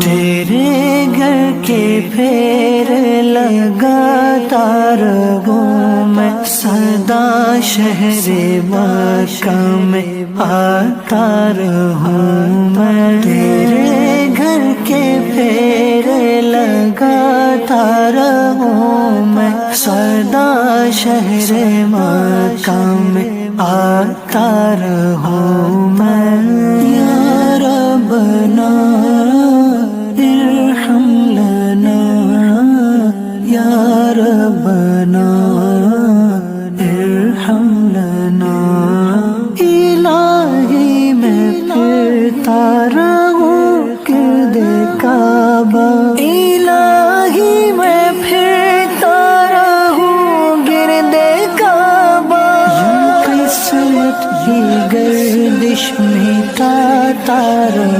تیرے گھر کے پھیر لگاتا رہوں میں، سدا شہر مکہ میں آتا رہوں میں، تیرے گھر کے پھیر لگاتا رہوں میں، سدا شہر مکہ میں آتا رہوں میں۔ یا ربنا ارحم لنا، یا ربنا ارحم لنا، الہی میں پھرتا رہوں گرد کعبہ، الہی میں پھرتا رہوں گرد کعبہ، قسمت کی گردش مٹاتا رہوں۔